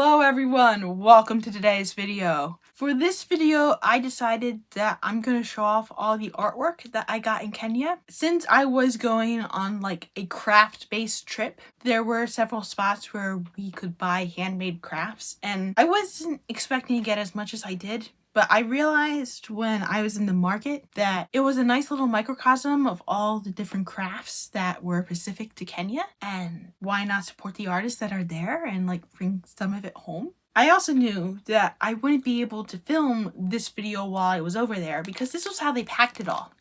Hello everyone, welcome to today's video. For this video, I decided that I'm going to show off all the artwork that I got in Kenya. Since I was going on like a craft-based trip, there were several spots where we could buy handmade crafts, and I wasn't expecting to get as much as I did. But I realized when I was in the market that it was a nice little microcosm of all the different crafts that were specific to Kenya, and why not support the artists that are there and like bring some of it home. I also knew that I wouldn't be able to film this video while I was over there because this was how they packed it all.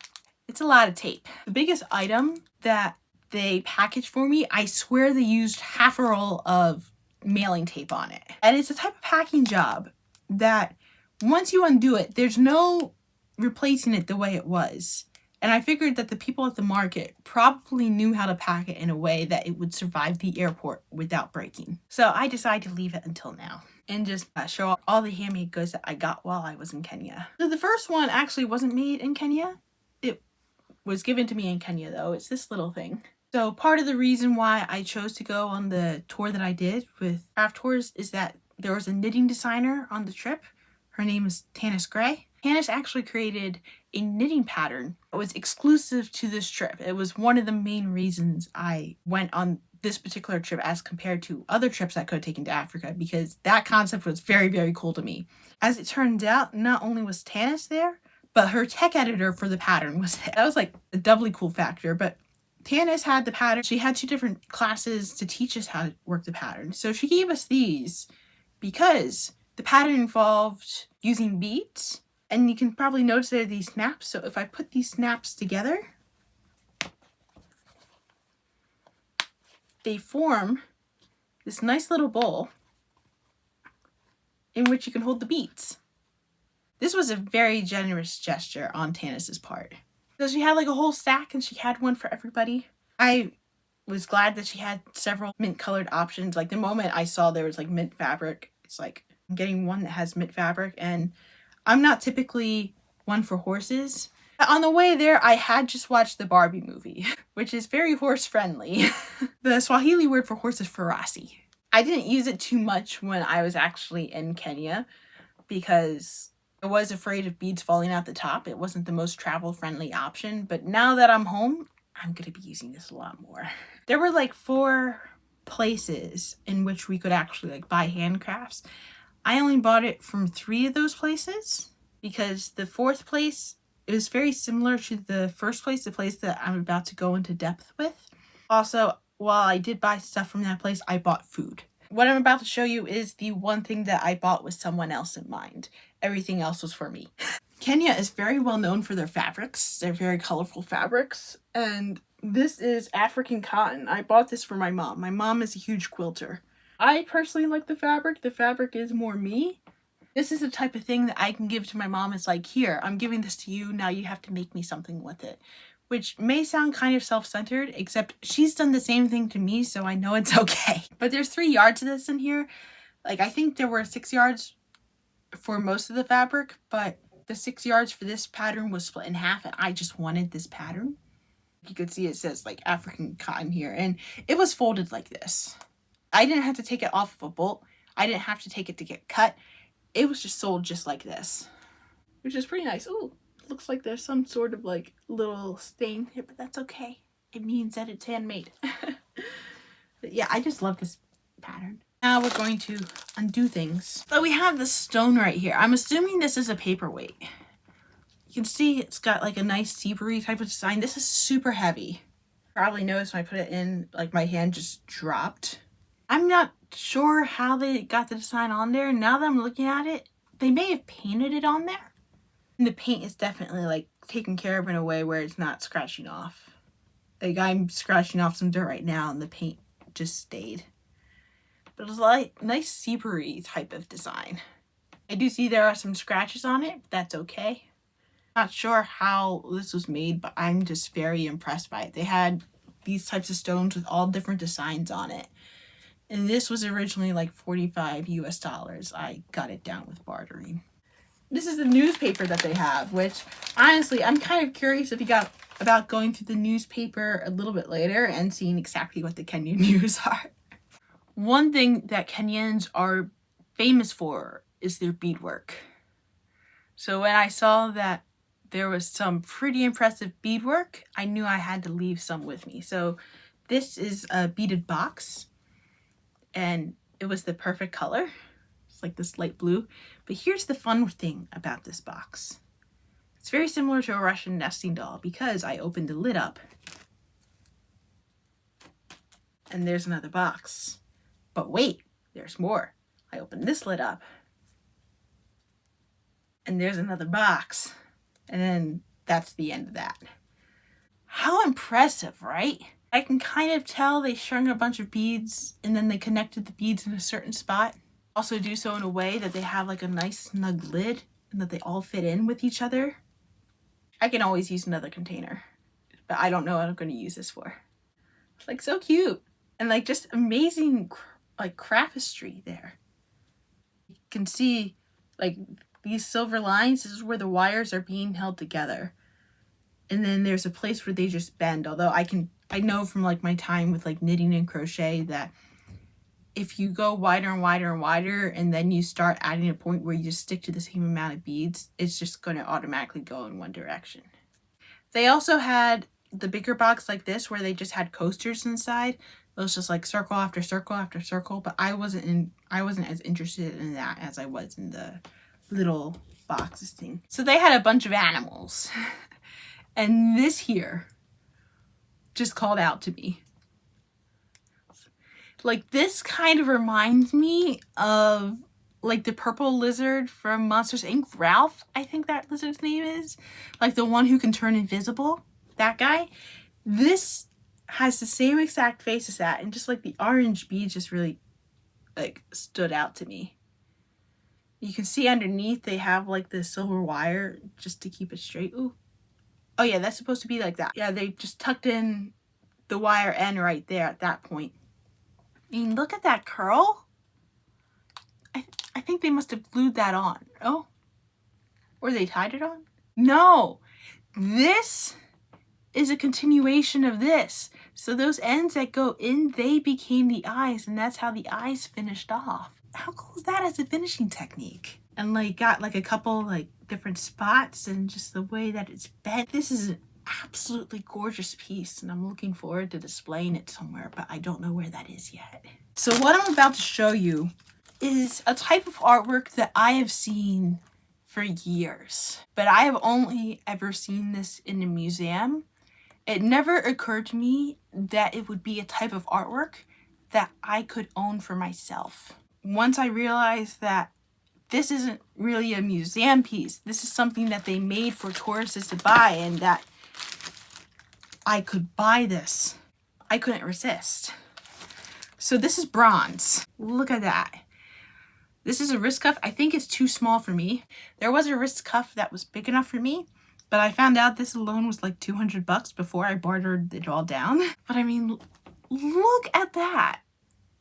It's a lot of tape. The biggest item that they packaged for me, I swear they used half a roll of mailing tape on it. And it's a type of packing job that once you undo it, there's no replacing it the way it was. And I figured that the people at the market probably knew how to pack it in a way that it would survive the airport without breaking. So I decided to leave it until now and just show off all the handmade goods that I got while I was in Kenya. So the first one actually wasn't made in Kenya. It was given to me in Kenya though. It's this little thing. So part of the reason why I chose to go on the tour that I did with Craft Tours is that there was a knitting designer on the trip. Her name is Tanis Gray. Tanis actually created a knitting pattern that was exclusive to this trip. It was one of the main reasons I went on this particular trip as compared to other trips I could have taken to Africa, because that concept was very, very cool to me. As it turns out, not only was Tanis there, but her tech editor for the pattern was there. That was like a doubly cool factor, but Tanis had the pattern. She had 2 different classes to teach us how to work the pattern. So she gave us these because the pattern involved using beads, and you can probably notice there are these snaps. So if I put these snaps together, they form this nice little bowl in which you can hold the beads. This was a very generous gesture on Tanis's part. So she had like a whole stack and she had one for everybody. I was glad that she had several mint colored options. Like the moment I saw there was like mint fabric, it's like I'm getting one that has mint fabric, and I'm not typically one for horses. On the way there, I had just watched the Barbie movie, which is very horse friendly. The Swahili word for horse is farasi. I didn't use it too much when I was actually in Kenya because I was afraid of beads falling out the top. It wasn't the most travel friendly option, but now that I'm home, I'm gonna be using this a lot more. There were like 4 places in which we could actually like buy handcrafts. I only bought it from 3 of those places because the 4th place, it was very similar to the first place, the place that I'm about to go into depth with. Also, while I did buy stuff from that place, I bought food. What I'm about to show you is the one thing that I bought with someone else in mind. Everything else was for me. Kenya is very well known for their fabrics. They're very colorful fabrics. And this is African cotton. I bought this for my mom. My mom is a huge quilter. I personally like the fabric. The fabric is more me. This is the type of thing that I can give to my mom. It's like, here, I'm giving this to you. Now you have to make me something with it. Which may sound kind of self-centered, except she's done the same thing to me, so I know it's okay. But there's 3 yards of this in here. Like, I think there were 6 yards for most of the fabric, but the 6 yards for this pattern was split in half, and I just wanted this pattern. You could see it says, like, African cotton here, and it was folded like this. I didn't have to take it off of a bolt. I didn't have to take it to get cut. It was just sold just like this, which is pretty nice. Oh, looks like there's some sort of like little stain here, but that's okay. It means that it's handmade. But yeah, I just love this pattern. Now we're going to undo things. So we have the stone right here. I'm assuming this is a paperweight. You can see it's got like a nice zebra type of design. This is super heavy. Probably noticed when I put it in, like my hand just dropped. I'm not sure how they got the design on there. Now that I'm looking at it, they may have painted it on there. And the paint is definitely like taken care of in a way where it's not scratching off. Like I'm scratching off some dirt right now and the paint just stayed. But it's like nice zebra-y type of design. I do see there are some scratches on it, but that's okay. Not sure how this was made, but I'm just very impressed by it. They had these types of stones with all different designs on it. And this was originally like $45 US. I got it down with bartering. This is the newspaper that they have, which honestly, I'm kind of curious if you got about going through the newspaper a little bit later and seeing exactly what the Kenyan news are. One thing that Kenyans are famous for is their beadwork. So when I saw that there was some pretty impressive beadwork, I knew I had to leave some with me. So this is a beaded box, and it was the perfect color. It's like this light blue. But here's the fun thing about this box. It's very similar to a Russian nesting doll because I opened the lid up and there's another box. But wait, there's more. I opened this lid up and there's another box. And then that's the end of that. How impressive, right? I can kind of tell they strung a bunch of beads and then they connected the beads in a certain spot. Also do so in a way that they have like a nice snug lid and that they all fit in with each other. I can always use another container, but I don't know what I'm going to use this for. It's like so cute and like just amazing like craftistry there. You can see like these silver lines. This is where the wires are being held together. And then there's a place where they just bend. Although I know from like my time with like knitting and crochet that if you go wider and wider and wider and then you start adding a point where you just stick to the same amount of beads, it's just going to automatically go in one direction. They also had the bigger box like this where they just had coasters inside. It was just like circle after circle after circle, but I wasn't as interested in that as I was in the little boxes thing. So they had a bunch of animals. And this here just called out to me. Like, this kind of reminds me of, like, the purple lizard from Monsters, Inc. Ralph, I think that lizard's name is. Like, the one who can turn invisible. That guy. This has the same exact face as that. And just, like, the orange beads just really, like, stood out to me. You can see underneath they have, like, the silver wire just to keep it straight. Ooh. Oh, yeah, that's supposed to be like that. Yeah, they just tucked in the wire end right there at that point. I mean, look at that curl. I think they must have glued that on. Oh, or they tied it on? No, this is a continuation of this. So those ends that go in, they became the eyes, and that's how the eyes finished off. How cool is that as a finishing technique? And like got like a couple like different spots and just the way that it's bent. This is an absolutely gorgeous piece and I'm looking forward to displaying it somewhere, but I don't know where that is yet. So what I'm about to show you is a type of artwork that I have seen for years, but I have only ever seen this in a museum. It never occurred to me that it would be a type of artwork that I could own for myself. Once I realized that this isn't really a museum piece, this is something that they made for tourists to buy and that I could buy this, I couldn't resist. So this is bronze. Look at that. This is a wrist cuff. I think it's too small for me. There was a wrist cuff that was big enough for me, but I found out this alone was like $200 before I bartered it all down. But I mean, look at that.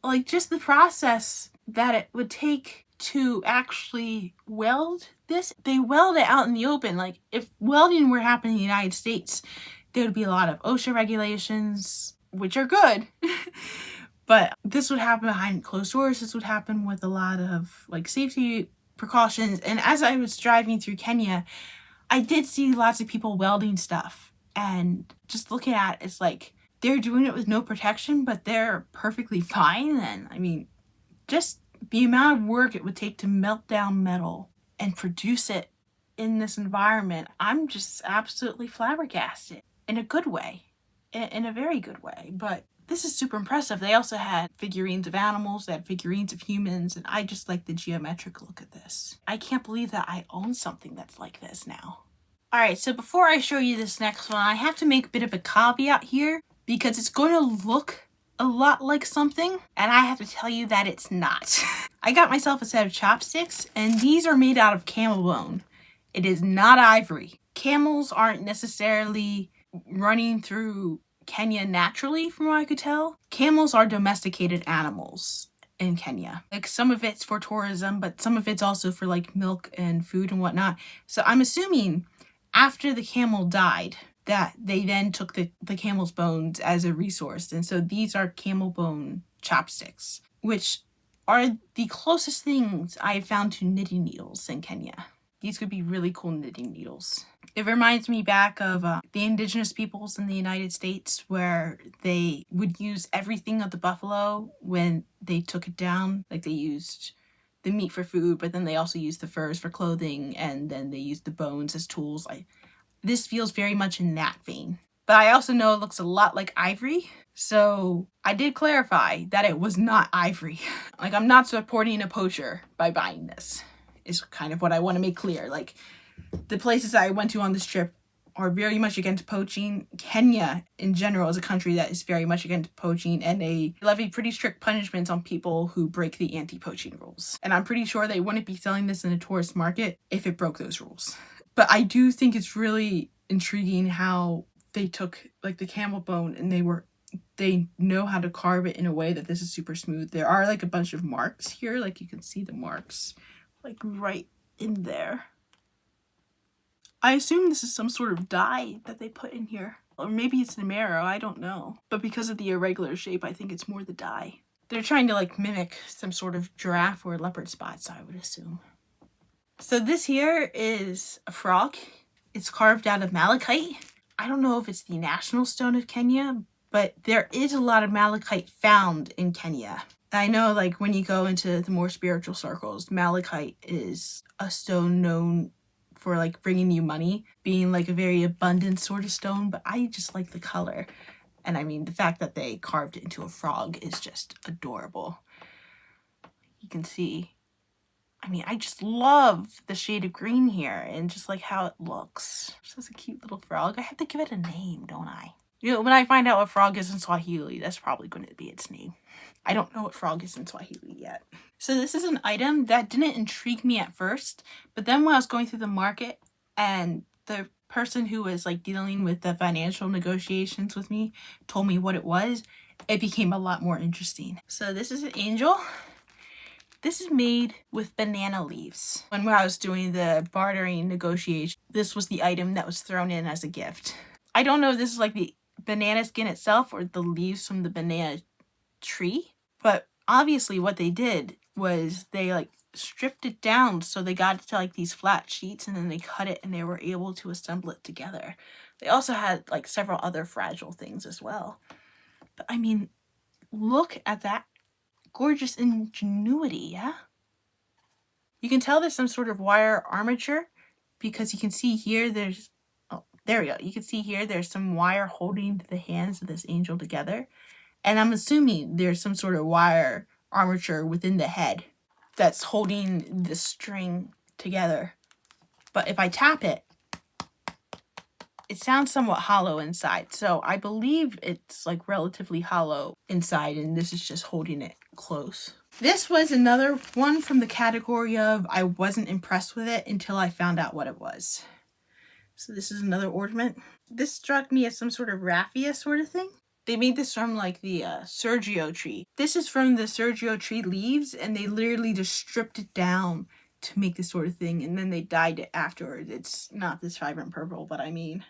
Like just the process that it would take to actually weld this. They weld it out in the open. Like if welding were happening in the United States, there would be a lot of OSHA regulations, which are good. But this would happen behind closed doors. This would happen with a lot of like safety precautions. And as I was driving through Kenya, I did see lots of people welding stuff. And just looking at it, it's like they're doing it with no protection, but they're perfectly fine. And I mean, just the amount of work it would take to melt down metal and produce it in this environment, I'm just absolutely flabbergasted in a good way, in a very good way. But this is super impressive. They also had figurines of animals, they had figurines of humans, and I just like the geometric look of this. I can't believe that I own something that's like this now. All right, so before I show you this next one, I have to make a bit of a caveat here because it's going to look a lot like something, and I have to tell you that it's not. I got myself a set of chopsticks, and these are made out of camel bone. It is not ivory. Camels aren't necessarily running through Kenya naturally, from what I could tell. Camels are domesticated animals in Kenya. Like some of it's for tourism, but some of it's also for like milk and food and whatnot. So I'm assuming after the camel died, that they then took the camel's bones as a resource. And so these are camel bone chopsticks, which are the closest things I've found to knitting needles in Kenya. These could be really cool knitting needles. It reminds me back of the indigenous peoples in the United States, where they would use everything of the buffalo when they took it down. Like they used the meat for food, but then they also used the furs for clothing, and then they used the bones as tools. This feels very much in that vein. But I also know it looks a lot like ivory, so I did clarify that it was not ivory. Like, I'm not supporting a poacher by buying this, is kind of what I want to make clear. Like, the places I went to on this trip are very much against poaching. Kenya, in general, is a country that is very much against poaching, and they levy pretty strict punishments on people who break the anti-poaching rules. And I'm pretty sure they wouldn't be selling this in a tourist market if it broke those rules. But I do think it's really intriguing how they took like the camel bone and they know how to carve it in a way that this is super smooth. There are like a bunch of marks here, like you can see the marks like right in there. I assume this is some sort of dye that they put in here. Or maybe it's the marrow, I don't know. But because of the irregular shape, I think it's more the dye. They're trying to like mimic some sort of giraffe or leopard spots, I would assume. So this here is a frog. It's carved out of malachite. I don't know if it's the national stone of Kenya, but there is a lot of malachite found in Kenya. I know like when you go into the more spiritual circles, malachite is a stone known for like bringing you money, being like a very abundant sort of stone, but I just like the color. And I mean, the fact that they carved it into a frog is just adorable. You can see, I mean, I just love the shade of green here and just like how it looks. It's just a cute little frog. I have to give it a name, don't I? You know, when I find out what frog is in Swahili, that's probably going to be its name. I don't know what frog is in Swahili yet. So this is an item that didn't intrigue me at first, but then when I was going through the market and the person who was like dealing with the financial negotiations with me told me what it was, it became a lot more interesting. So this is an angel. This is made with banana leaves. When I was doing the bartering negotiation, this was the item that was thrown in as a gift. I don't know if this is like the banana skin itself or the leaves from the banana tree, but obviously what they did was they like stripped it down so they got it to like these flat sheets, and then they cut it and they were able to assemble it together. They also had like several other fragile things as well. But I mean, look at that gorgeous ingenuity, yeah? You can tell there's some sort of wire armature because you can see here there's, oh, there we go. You can see here there's some wire holding the hands of this angel together. And I'm assuming there's some sort of wire armature within the head that's holding the string together. But if I tap it, it sounds somewhat hollow inside. So I believe it's like relatively hollow inside, and this is just holding it close. This was another one from the category of I wasn't impressed with it until I found out what it was. So this is another ornament. This struck me as some sort of raffia sort of thing. They made this from like the Sergio tree. This is from the Sergio tree leaves, and they literally just stripped it down to make this sort of thing, and then they dyed it afterwards. It's not this vibrant purple, but I mean,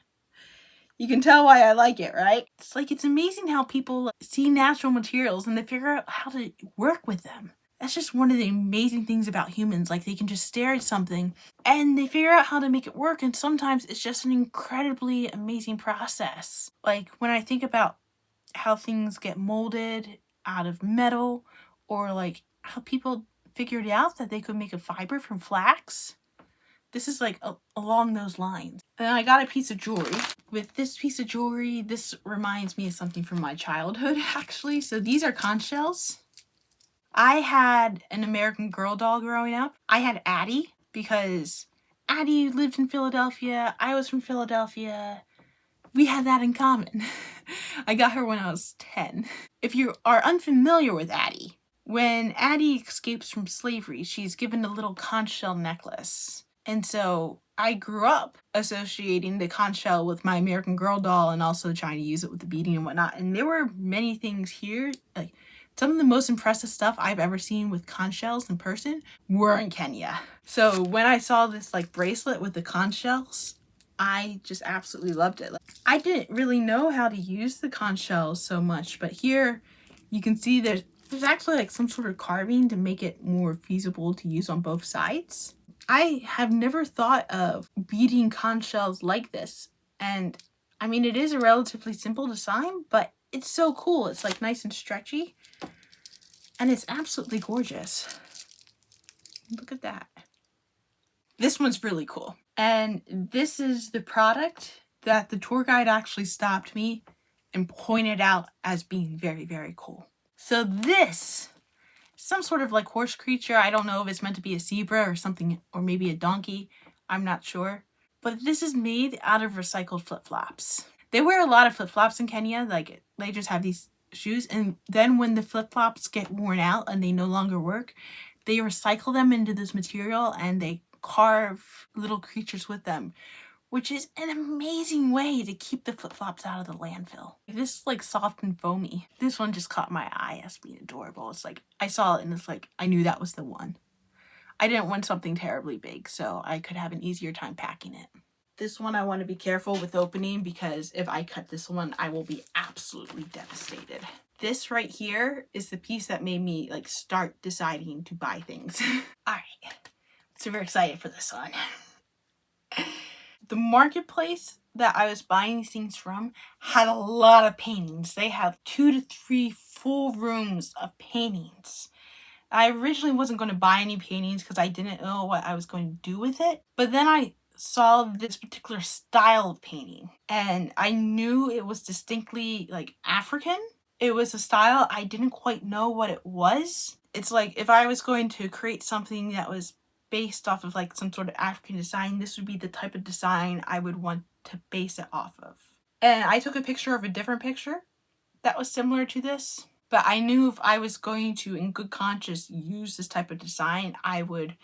you can tell why I like it, right? It's like, it's amazing how people see natural materials and they figure out how to work with them. That's just one of the amazing things about humans. Like, they can just stare at something and they figure out how to make it work, and sometimes it's just an incredibly amazing process. Like, when I think about how things get molded out of metal, or like how people figured out that they could make a fiber from flax. This is like along those lines. And I got a piece of jewelry. With this piece of jewelry, this reminds me of something from my childhood, actually. So these are conch shells. I had an American Girl doll growing up. I had Addie because Addie lived in Philadelphia. I was from Philadelphia. We had that in common. I got her when I was 10. If you are unfamiliar with Addie, when Addie escapes from slavery, she's given a little conch shell necklace. And so I grew up associating the conch shell with my American Girl doll and also trying to use it with the beading and whatnot. And there were many things here. Like, some of the most impressive stuff I've ever seen with conch shells in person were in Kenya. So when I saw this like bracelet with the conch shells, I just absolutely loved it. Like, I didn't really know how to use the conch shells so much, but here you can see there's There's actually like some sort of carving to make it more feasible to use on both sides. I have never thought of beading conch shells like this. And I mean, it is a relatively simple design, but it's so cool. It's like nice and stretchy. And it's absolutely gorgeous. Look at that. This one's really cool. And this is the product that the tour guide actually stopped me and pointed out as being very, very cool. So this, some sort of like horse creature. I don't know if it's meant to be a zebra or something, or maybe a donkey. I'm not sure. But this is made out of recycled flip-flops. They wear a lot of flip-flops in Kenya. Like, they just have these shoes. And then when the flip-flops get worn out and they no longer work, they recycle them into this material and they carve little creatures with them, which is an amazing way to keep the flip-flops out of the landfill. This is like soft and foamy. This one just caught my eye as being adorable. It's like, I saw it and it's like, I knew that was the one. I didn't want something terribly big, so I could have an easier time packing it. This one I want to be careful with opening because if I cut this one, I will be absolutely devastated. This right here is the piece that made me like start deciding to buy things. All right, super excited for this one. The marketplace that I was buying these things from had a lot of paintings. They have 2 to 3 full rooms of paintings. I originally wasn't going to buy any paintings because I didn't know what I was going to do with it. But then I saw this particular style of painting and I knew it was distinctly like African. It was a style I didn't quite know what it was. It's like if I was going to create something that was based off of like some sort of African design, this would be the type of design I would want to base it off of. And I took a picture of a different picture that was similar to this. But I knew if I was going to, in good conscience, use this type of design, I would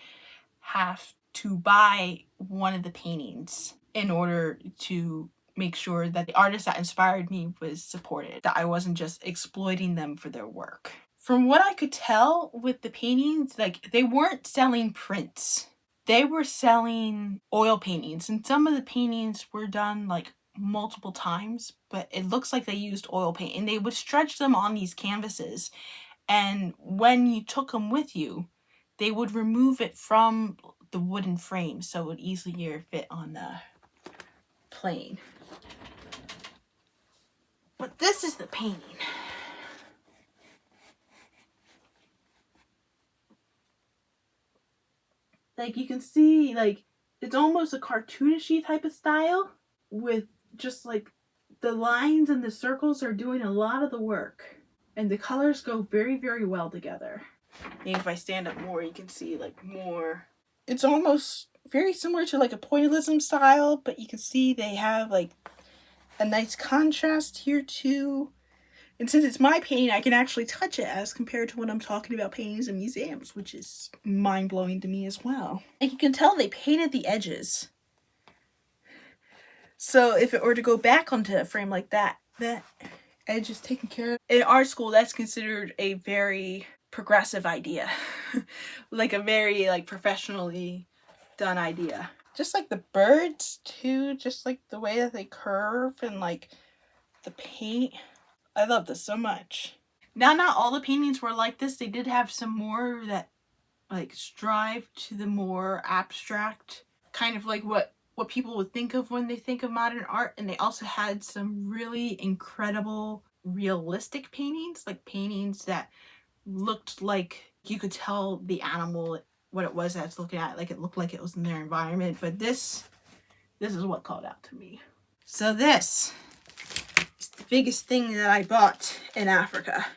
have to buy one of the paintings in order to make sure that the artist that inspired me was supported, that I wasn't just exploiting them for their work. From what I could tell with the paintings, like, they weren't selling prints. They were selling oil paintings, and some of the paintings were done like multiple times, but it looks like they used oil paint, and they would stretch them on these canvases, and when you took them with you, they would remove it from the wooden frame so it would easier fit on the plane. But this is the painting. Like, you can see, like, it's almost a cartoonish type of style with just like the lines and the circles are doing a lot of the work, and the colors go very, very well together. Maybe if I stand up more, you can see like more. It's almost very similar to like a pointillism style, but you can see they have like a nice contrast here too. And since it's my painting, I can actually touch it as compared to when I'm talking about paintings in museums, which is mind-blowing to me as well. And you can tell they painted the edges. So if it were to go back onto a frame like that, that edge is taken care of. In art school, that's considered a very progressive idea. Like a very like professionally done idea. Just like the birds too, just like the way that they curve and like the paint. I love this so much. Now, not all the paintings were like this. They did have some more that like strive to the more abstract, kind of like what people would think of when they think of modern art. And they also had some really incredible realistic paintings, like paintings that looked like you could tell the animal what it was that's looking at, like it looked like it was in their environment. But this is what called out to me. So this is the biggest thing that I bought in Africa.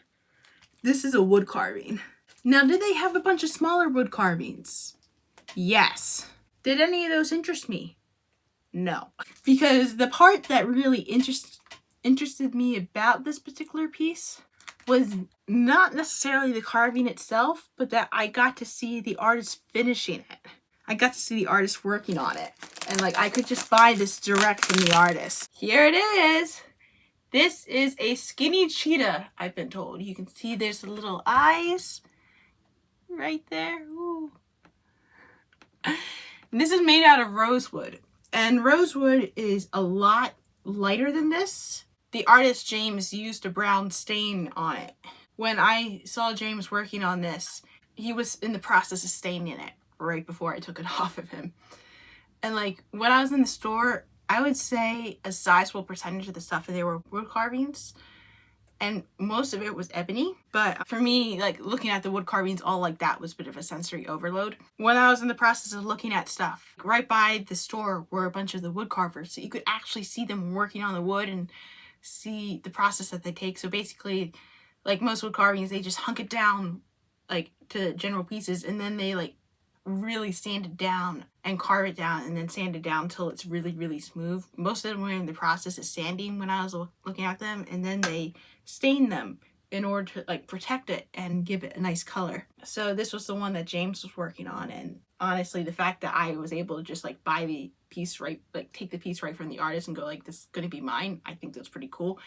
This is a wood carving. Now, did they have a bunch of smaller wood carvings? Yes. Did any of those interest me? No. Because the part that really interested me about this particular piece was not necessarily the carving itself, but that I got to see the artist finishing it. I got to see the artist working on it. And like, I could just buy this direct from the artist. Here it is. This is a skinny cheetah, I've been told. You can see there's the little eyes right there. Ooh. And this is made out of rosewood. And rosewood is a lot lighter than this. The artist James used a brown stain on it. When I saw James working on this, he was in the process of staining it right before I took it off of him. And like when I was in the store, I would say a sizable percentage of the stuff they were wood carvings, and most of it was ebony. But for me, like looking at the wood carvings all like that was a bit of a sensory overload. When I was in the process of looking at stuff, right by the store were a bunch of the wood carvers, so you could actually see them working on the wood and see the process that they take. So basically, like most wood carvings, they just hunk it down like to general pieces, and then they like really sand it down and carve it down and then sand it down until it's really, really smooth. Most of them were in the process of sanding when I was looking at them, and then they stain them in order to like protect it and give it a nice color. So this was the one that James was working on, and honestly the fact that I was able to just like buy the piece right, like take the piece right from the artist and go like, this is gonna be mine, I think that's pretty cool.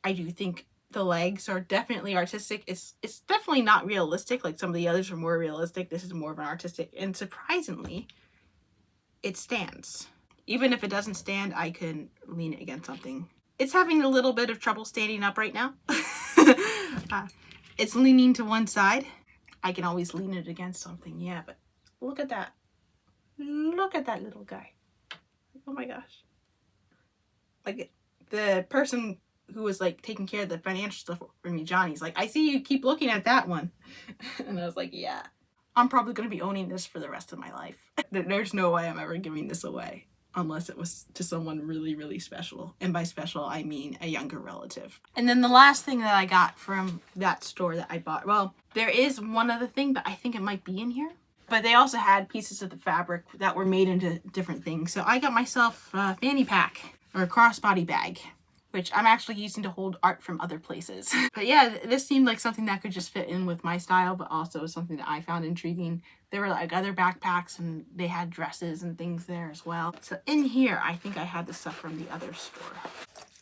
I do think the legs are definitely artistic. It's definitely not realistic. Like some of the others are more realistic. This is more of an artistic, and surprisingly, it stands. Even if it doesn't stand, I can lean it against something. It's having a little bit of trouble standing up right now. It's leaning to one side. I can always lean it against something, yeah, but look at that. Look at that little guy. Oh my gosh. Like the person who was like taking care of the financial stuff for me, Johnny's like, I see you keep looking at that one. And I was like, yeah, I'm probably going to be owning this for the rest of my life. There's no way I'm ever giving this away unless it was to someone really, really special. And by special, I mean a younger relative. And then the last thing that I got from that store that I bought, well, there is one other thing, but I think it might be in here. But they also had pieces of the fabric that were made into different things. So I got myself a fanny pack or a crossbody bag, which I'm actually using to hold art from other places. But yeah, this seemed like something that could just fit in with my style, but also something that I found intriguing. There were like other backpacks and they had dresses and things there as well. So in here, I think I had the stuff from the other store.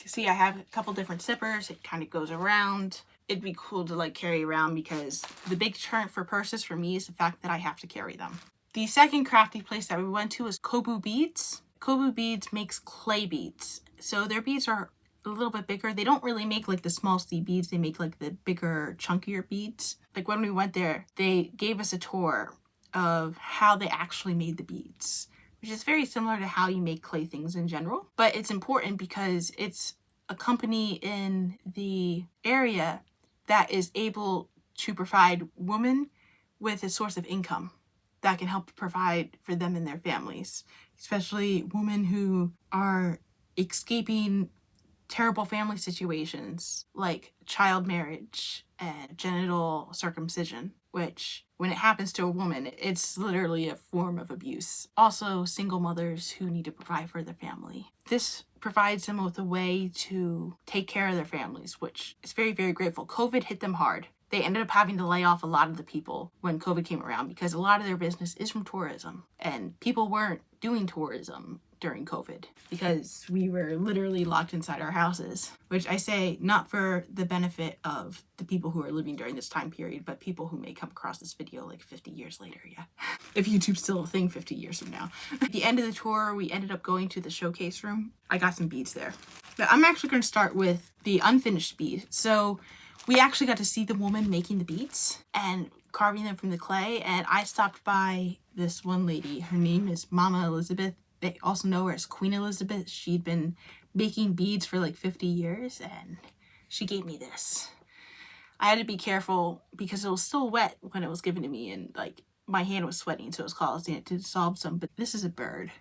You see, I have a couple different zippers. It kind of goes around. It'd be cool to like carry around because the big deterrent for purses for me is the fact that I have to carry them. The second crafty place that we went to was Kobu Beads. Kobu Beads makes clay beads. So their beads are a little bit bigger. They don't really make like the small seed beads. They make like the bigger, chunkier beads. Like when we went there, they gave us a tour of how they actually made the beads, which is very similar to how you make clay things in general. But it's important because it's a company in the area that is able to provide women with a source of income that can help provide for them and their families, especially women who are escaping terrible family situations like child marriage and genital circumcision, which when it happens to a woman, it's literally a form of abuse. Also, single mothers who need to provide for their family. This provides them with a way to take care of their families, which is very, very grateful. COVID hit them hard. They ended up having to lay off a lot of the people when COVID came around because a lot of their business is from tourism, and people weren't doing tourism during COVID because we were literally locked inside our houses, which I say not for the benefit of the people who are living during this time period, but people who may come across this video like 50 years later, yeah. If YouTube's still a thing 50 years from now. At the end of the tour, we ended up going to the showcase room. I got some beads there. But I'm actually going to start with the unfinished bead. So we actually got to see the woman making the beads and carving them from the clay, and I stopped by this one lady. Her name is Mama Elizabeth. They also know her as Queen Elizabeth. She'd been making beads for like 50 years, and she gave me this. I had to be careful because it was still wet when it was given to me, and like my hand was sweating, so it was causing it to dissolve some. But this is a bird.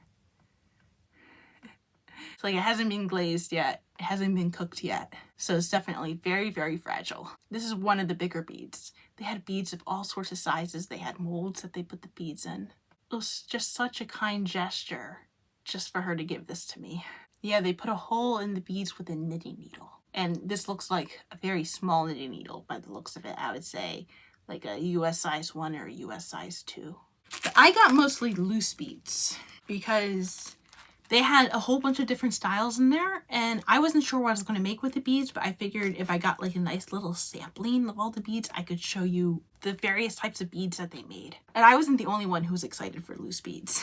It's like it hasn't been glazed yet. It hasn't been cooked yet. So it's definitely very, very fragile. This is one of the bigger beads. They had beads of all sorts of sizes. They had molds that they put the beads in. It was just such a kind gesture just for her to give this to me. Yeah, they put a hole in the beads with a knitting needle. And this looks like a very small knitting needle by the looks of it. I would say like a US size 1 or a US size 2. But I got mostly loose beads because they had a whole bunch of different styles in there, and I wasn't sure what I was going to make with the beads, but I figured if I got like a nice little sampling of all the beads, I could show you the various types of beads that they made. And I wasn't the only one who was excited for loose beads.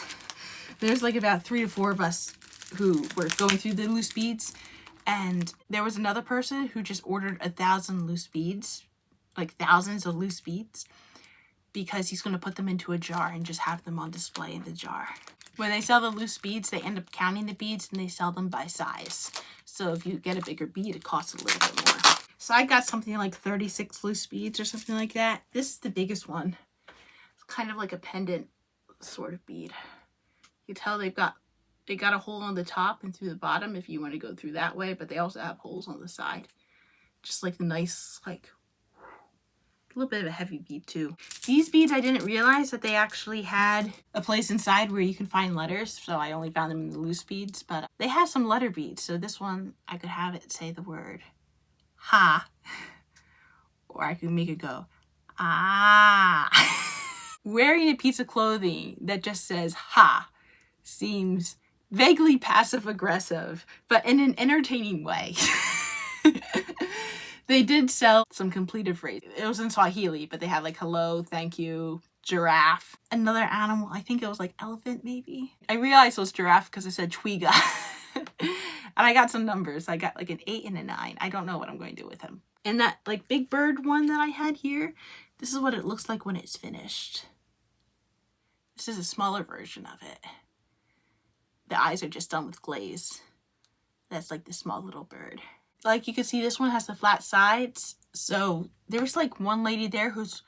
There's like about 3 to 4 of us who were going through the loose beads, and there was another person who just ordered 1,000 loose beads like thousands of loose beads because he's going to put them into a jar and just have them on display in the jar. When they sell the loose beads, they end up counting the beads and they sell them by size. So if you get a bigger bead, it costs a little bit more. So I got something like 36 loose beads or something like that. This is the biggest one. It's kind of like a pendant sort of bead. You can tell they got a hole on the top and through the bottom if you want to go through that way, but they also have holes on the side. Just like the nice, like, a little bit of a heavy bead too. These beads, I didn't realize that they actually had a place inside where you can find letters, so I only found them in the loose beads, but they have some letter beads. So this one, I could have it say the word ha, or I could make it go ah. Wearing a piece of clothing that just says ha seems vaguely passive aggressive, but in an entertaining way. They did sell some completed phrases. It was in Swahili, but they had like hello, thank you, giraffe, another animal. I think it was like elephant maybe. I realized it was giraffe because it said twiga. And I got some numbers. I got like an 8 and a 9. I don't know what I'm going to do with him. And that like big bird one that I had here, this is what it looks like when it's finished. This is a smaller version of it. The eyes are just done with glaze. That's like the small little bird. Like you can see, this one has the flat sides. So there's like one lady there who's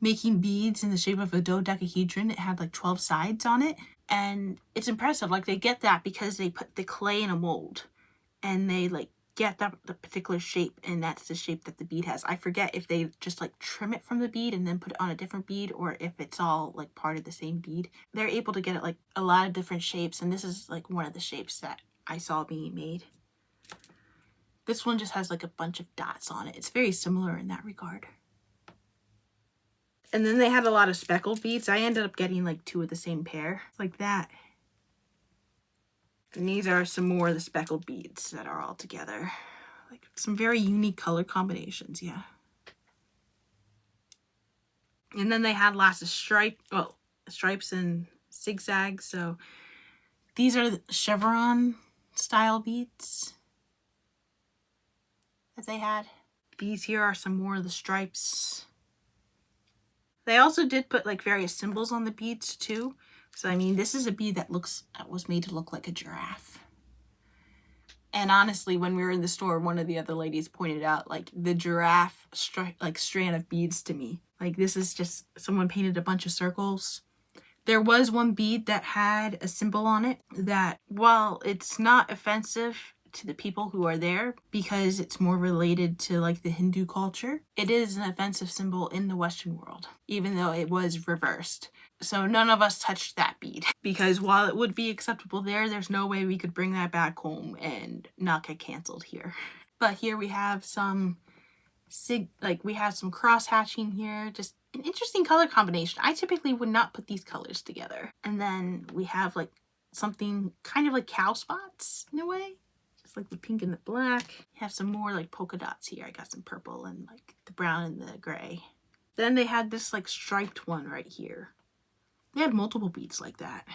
making beads in the shape of a dodecahedron. It had like 12 sides on it. And it's impressive. Like they get that because they put the clay in a mold and they like get that the particular shape, and that's the shape that the bead has. I forget if they just like trim it from the bead and then put it on a different bead, or if it's all like part of the same bead. They're able to get it like a lot of different shapes, and this is like one of the shapes that I saw being made. This one just has like a bunch of dots on it. It's very similar in that regard. And then they had a lot of speckled beads. I ended up getting like 2 of the same pair, like that. And these are some more of the speckled beads that are all together. Like some very unique color combinations, yeah. And then they had lots of stripes and zigzags. So these are the chevron style beads that they had. These here are some more of the stripes. They also did put like various symbols on the beads too. So I mean, this is a bead that was made to look like a giraffe. And honestly, when we were in the store, one of the other ladies pointed out like the giraffe strand of beads to me. Like this is just, someone painted a bunch of circles. There was one bead that had a symbol on it that, while it's not offensive to the people who are there because it's more related to like the Hindu culture, it is an offensive symbol in the Western world, even though it was reversed. So none of us touched that bead because while it would be acceptable there, there's no way we could bring that back home and not get canceled here. But here we have some we have some cross hatching here, just an interesting color combination. I typically would not put these colors together. And then we have like something kind of like cow spots in a way. Like the pink and the black. You have some more like polka dots here. I got some purple and like the brown and the gray. Then they had this like striped one right here. They had multiple beads like that.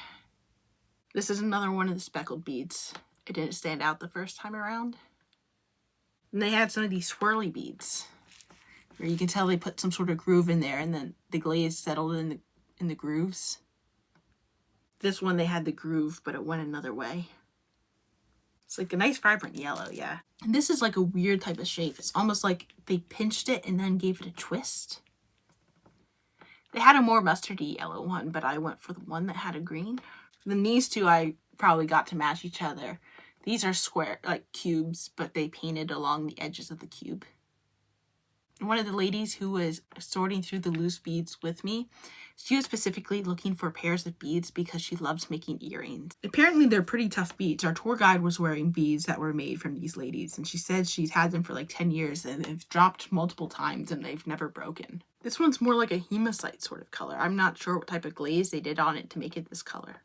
This is another one of the speckled beads. It didn't stand out the first time around. And they had some of these swirly beads where you can tell they put some sort of groove in there and then the glaze settled in the grooves. This one they had the groove, but it went another way. It's like a nice vibrant yellow, yeah. And this is like a weird type of shape. It's almost like they pinched it and then gave it a twist. They had a more mustardy yellow one, but I went for the one that had a green. Then these two I probably got to match each other. These are square, like cubes, but they painted along the edges of the cube. One of the ladies who was sorting through the loose beads with me, she was specifically looking for pairs of beads because she loves making earrings. Apparently they're pretty tough beads. Our tour guide was wearing beads that were made from these ladies, and she said she's had them for like 10 years and they've dropped multiple times and they've never broken. This one's more like a hematite sort of color. I'm not sure what type of glaze they did on it to make it this color,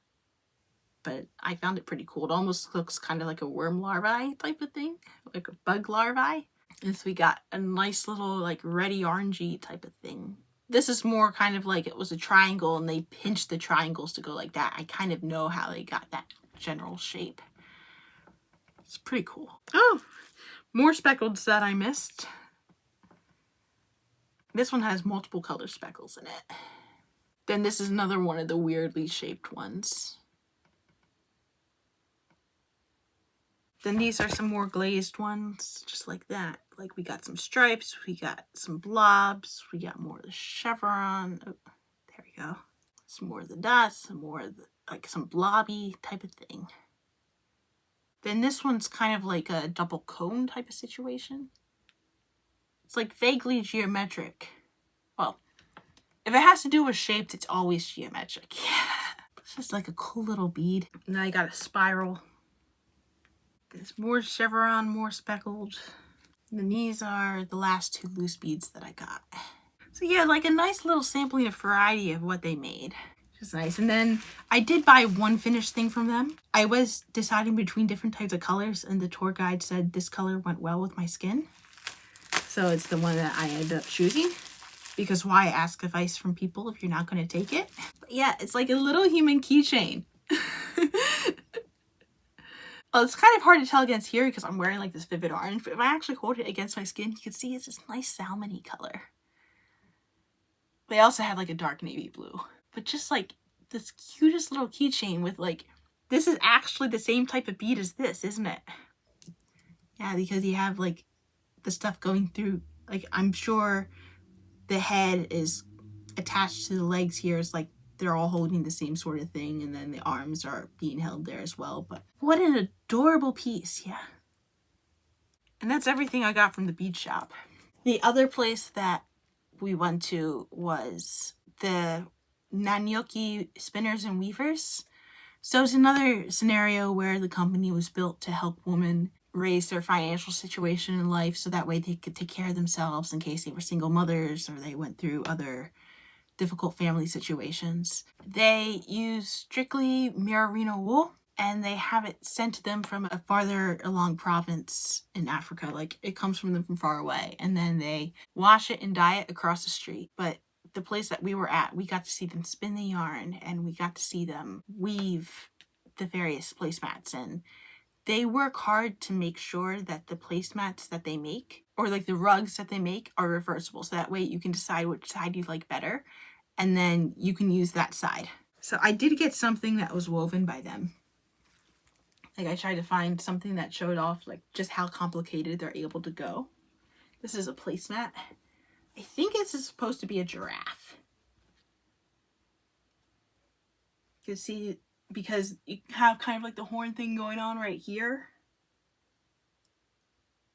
but I found it pretty cool. It almost looks kind of like a worm larvae type of thing, like a bug larvae. And so we got a nice little like reddy orangey type of thing. This is more kind of like it was a triangle and they pinched the triangles to go like that. I kind of know how they got that general shape. It's pretty cool. Oh, more speckleds that I missed. This one has multiple color speckles in it. Then this is another one of the weirdly shaped ones. Then these are some more glazed ones, just like that. Like we got some stripes, we got some blobs, we got more of the chevron. Oh, there we go. Some more of the dots, some more of the, like some blobby type of thing. Then this one's kind of like a double cone type of situation. It's like vaguely geometric. Well, if it has to do with shapes, it's always geometric. It's just like a cool little bead. And then I got a spiral. There's more chevron, more speckled. And then these are the last two loose beads that I got. So yeah, like a nice little sampling of variety of what they made. Which is nice. And then I did buy one finished thing from them. I was deciding between different types of colors, and the tour guide said this color went well with my skin. So it's the one that I ended up choosing. Because why ask advice from people if you're not going to take it? But yeah, it's like a little human keychain. Well, it's kind of hard to tell against here because I'm wearing like this vivid orange, but if I actually hold it against my skin, you can see it's this nice salmon-y color. They also had like a dark navy blue, but just like this cutest little keychain with like, this is actually the same type of bead as this, isn't it? Yeah, because you have like the stuff going through, like I'm sure the head is attached to the legs here. It's like they're all holding the same sort of thing, and then the arms are being held there as well. But what an adorable piece, yeah. And that's everything I got from the bead shop. The other place that we went to was the Nanyoki Spinners and Weavers. So it's another scenario where the company was built to help women raise their financial situation in life so that way they could take care of themselves in case they were single mothers or they went through other difficult family situations. They use strictly merino wool, and they have it sent to them from a farther along province in Africa. Like it comes from them from far away, and then they wash it and dye it across the street. But the place that we were at, we got to see them spin the yarn, and we got to see them weave the various placemats, and they work hard to make sure that the placemats that they make, or like the rugs that they make, are reversible. So that way you can decide which side you like better, and then you can use that side. So I did get something that was woven by them. Like I tried to find something that showed off like just how complicated they're able to go. This is a placemat. I think this is supposed to be a giraffe. You can see, because you have kind of like the horn thing going on right here.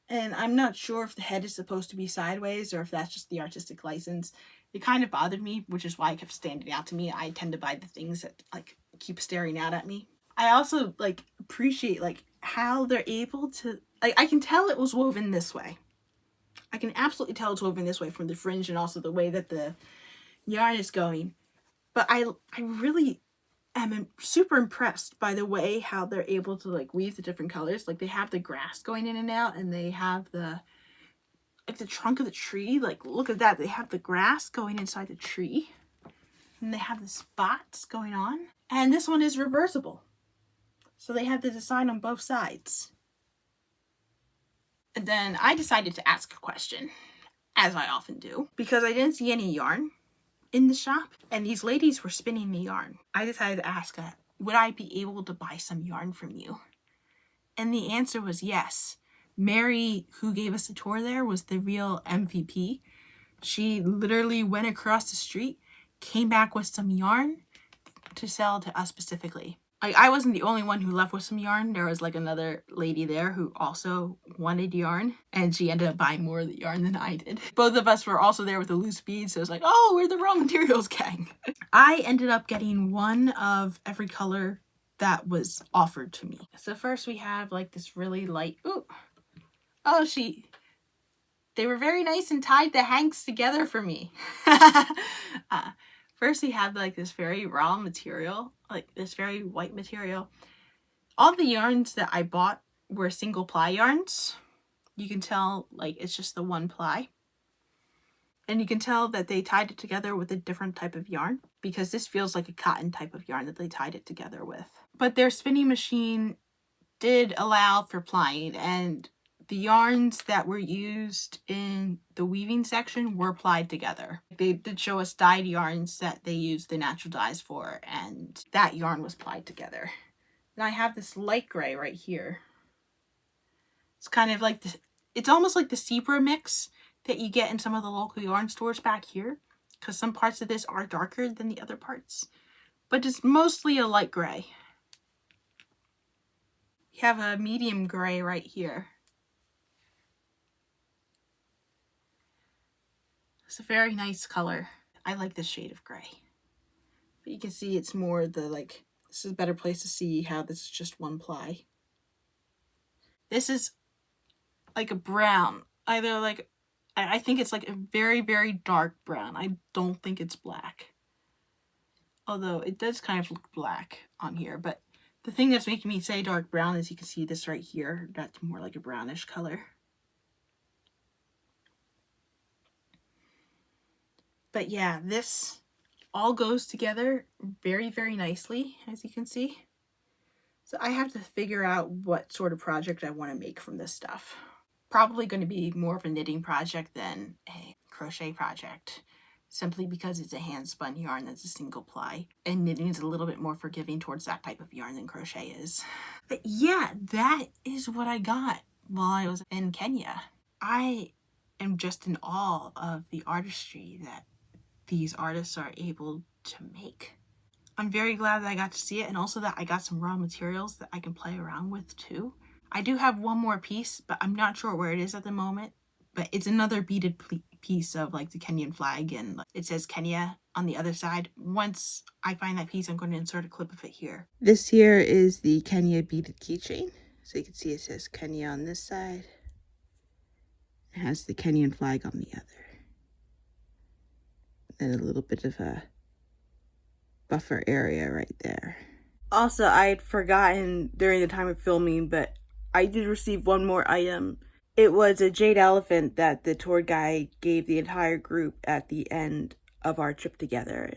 And I'm not sure if the head is supposed to be sideways or if that's just the artistic license. It kind of bothered me, which is why it kept standing out to me. I tend to buy the things that like keep staring out at me. I also like appreciate like how they're able to, like I can tell it was woven this way. I can absolutely tell it's woven this way from the fringe and also the way that the yarn is going. But I really am super impressed by the way how they're able to like weave the different colors. Like they have the grass going in and out, and they have the like the trunk of the tree. Like look at that, they have the grass going inside the tree, and they have the spots going on. And this one is reversible, so they have the design on both sides. And then I decided to ask a question, as I often do, because I didn't see any yarn in the shop, and these ladies were spinning the yarn. I decided to ask, would I be able to buy some yarn from you? And the answer was yes. Mary, who gave us a tour there, was the real MVP. She literally went across the street, came back with some yarn to sell to us specifically. I wasn't the only one who left with some yarn. There was like another lady there who also wanted yarn, and she ended up buying more of the yarn than I did. Both of us were also there with the loose beads, so it was like, oh, we're the raw materials gang. I ended up getting one of every color that was offered to me. So first we have like this really light, they were very nice and tied the hanks together for me. First we have like this very raw material, like this very white material. All the yarns that I bought were single ply yarns. You can tell like it's just the one ply. And you can tell that they tied it together with a different type of yarn, because this feels like a cotton type of yarn that they tied it together with. But their spinning machine did allow for plying, and the yarns that were used in the weaving section were plied together. They did show us dyed yarns that they used the natural dyes for, and that yarn was plied together. And I have this light gray right here. It's kind of like this, it's almost like the zebra mix that you get in some of the local yarn stores back here, because some parts of this are darker than the other parts, but it's mostly a light gray. You have a medium gray right here. It's a very nice color. I like this shade of gray. But you can see it's more the like, this is a better place to see how this is just one ply. This is like a brown, either like, I think it's like a very, very dark brown. I don't think it's black. Although it does kind of look black on here, but the thing that's making me say dark brown is you can see this right here. That's more like a brownish color. But yeah, this all goes together very, very nicely, as you can see. So I have to figure out what sort of project I want to make from this stuff. Probably going to be more of a knitting project than a crochet project, simply because it's a hand spun yarn that's a single ply, and knitting is a little bit more forgiving towards that type of yarn than crochet is. But yeah, that is what I got while I was in Kenya. I am just in awe of the artistry that these artists are able to make. I'm very glad that I got to see it, and also that I got some raw materials that I can play around with too. I do have one more piece, but I'm not sure where it is at the moment. But it's another beaded piece of like the Kenyan flag, and it says Kenya on the other side. Once I find that piece, I'm going to insert a clip of it here. This here is the Kenya beaded keychain. So you can see it says Kenya on this side. It has the Kenyan flag on the other. And a little bit of a buffer area right there. Also, I had forgotten during the time of filming, but I did receive one more item. It was a jade elephant that the tour guide gave the entire group at the end of our trip together.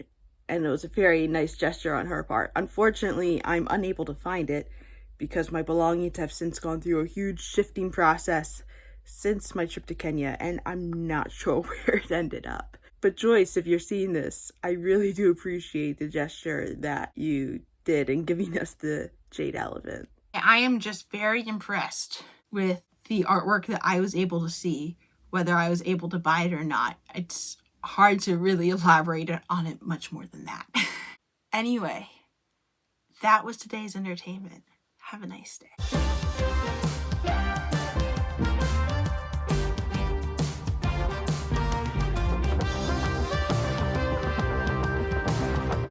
And it was a very nice gesture on her part. Unfortunately, I'm unable to find it because my belongings have since gone through a huge shifting process since my trip to Kenya, and I'm not sure where it ended up. But Joyce, if you're seeing this, I really do appreciate the gesture that you did in giving us the jade elephant. I am just very impressed with the artwork that I was able to see, whether I was able to buy it or not. It's hard to really elaborate on it much more than that. Anyway, that was today's entertainment. Have a nice day.